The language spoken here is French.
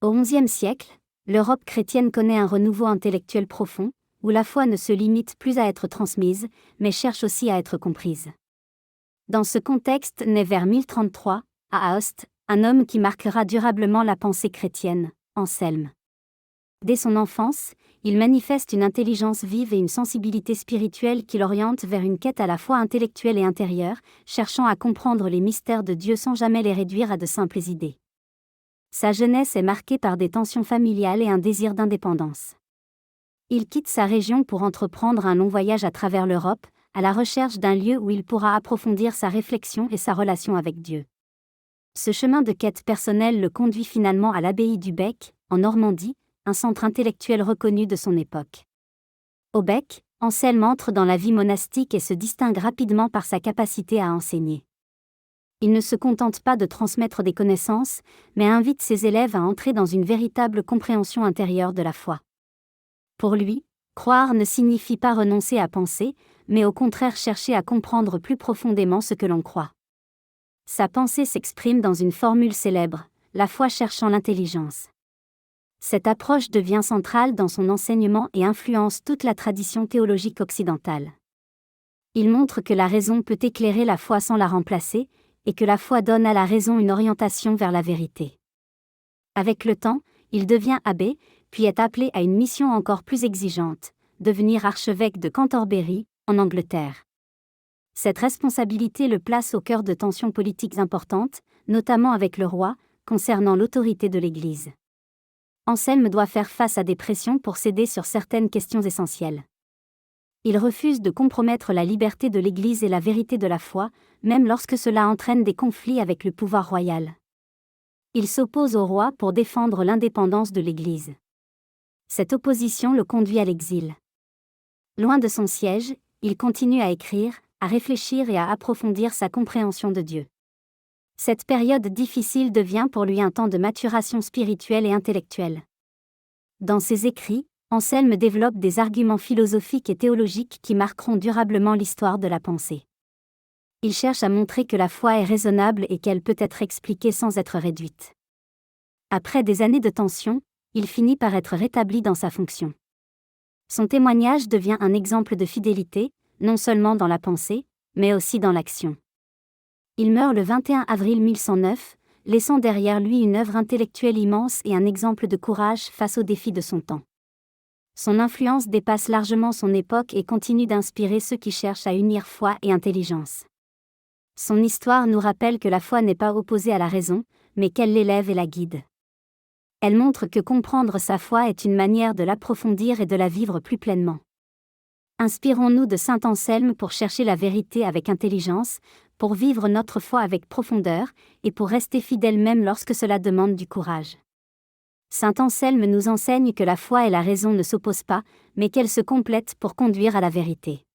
Au XIe siècle, l'Europe chrétienne connaît un renouveau intellectuel profond, où la foi ne se limite plus à être transmise, mais cherche aussi à être comprise. Dans ce contexte naît vers 1033, à Aoste, un homme qui marquera durablement la pensée chrétienne, Anselme. Dès son enfance, il manifeste une intelligence vive et une sensibilité spirituelle qui l'oriente vers une quête à la fois intellectuelle et intérieure, cherchant à comprendre les mystères de Dieu sans jamais les réduire à de simples idées. Sa jeunesse est marquée par des tensions familiales et un désir d'indépendance. Il quitte sa région pour entreprendre un long voyage à travers l'Europe, à la recherche d'un lieu où il pourra approfondir sa réflexion et sa relation avec Dieu. Ce chemin de quête personnelle le conduit finalement à l'abbaye du Bec, en Normandie, un centre intellectuel reconnu de son époque. Au Bec, Anselme entre dans la vie monastique et se distingue rapidement par sa capacité à enseigner. Il ne se contente pas de transmettre des connaissances, mais invite ses élèves à entrer dans une véritable compréhension intérieure de la foi. Pour lui, croire ne signifie pas renoncer à penser, mais au contraire chercher à comprendre plus profondément ce que l'on croit. Sa pensée s'exprime dans une formule célèbre, la foi cherchant l'intelligence. Cette approche devient centrale dans son enseignement et influence toute la tradition théologique occidentale. Il montre que la raison peut éclairer la foi sans la remplacer, et que la foi donne à la raison une orientation vers la vérité. Avec le temps, il devient abbé, puis est appelé à une mission encore plus exigeante, devenir archevêque de Cantorbéry, en Angleterre. Cette responsabilité le place au cœur de tensions politiques importantes, notamment avec le roi, concernant l'autorité de l'Église. Anselme doit faire face à des pressions pour céder sur certaines questions essentielles. Il refuse de compromettre la liberté de l'Église et la vérité de la foi, même lorsque cela entraîne des conflits avec le pouvoir royal. Il s'oppose au roi pour défendre l'indépendance de l'Église. Cette opposition le conduit à l'exil. Loin de son siège, il continue à écrire, à réfléchir et à approfondir sa compréhension de Dieu. Cette période difficile devient pour lui un temps de maturation spirituelle et intellectuelle. Dans ses écrits, Anselme développe des arguments philosophiques et théologiques qui marqueront durablement l'histoire de la pensée. Il cherche à montrer que la foi est raisonnable et qu'elle peut être expliquée sans être réduite. Après des années de tension, il finit par être rétabli dans sa fonction. Son témoignage devient un exemple de fidélité, non seulement dans la pensée, mais aussi dans l'action. Il meurt le 21 avril 1109, laissant derrière lui une œuvre intellectuelle immense et un exemple de courage face aux défis de son temps. Son influence dépasse largement son époque et continue d'inspirer ceux qui cherchent à unir foi et intelligence. Son histoire nous rappelle que la foi n'est pas opposée à la raison, mais qu'elle l'élève et la guide. Elle montre que comprendre sa foi est une manière de l'approfondir et de la vivre plus pleinement. Inspirons-nous de saint Anselme pour chercher la vérité avec intelligence, pour vivre notre foi avec profondeur, et pour rester fidèles même lorsque cela demande du courage. Saint Anselme nous enseigne que la foi et la raison ne s'opposent pas, mais qu'elles se complètent pour conduire à la vérité.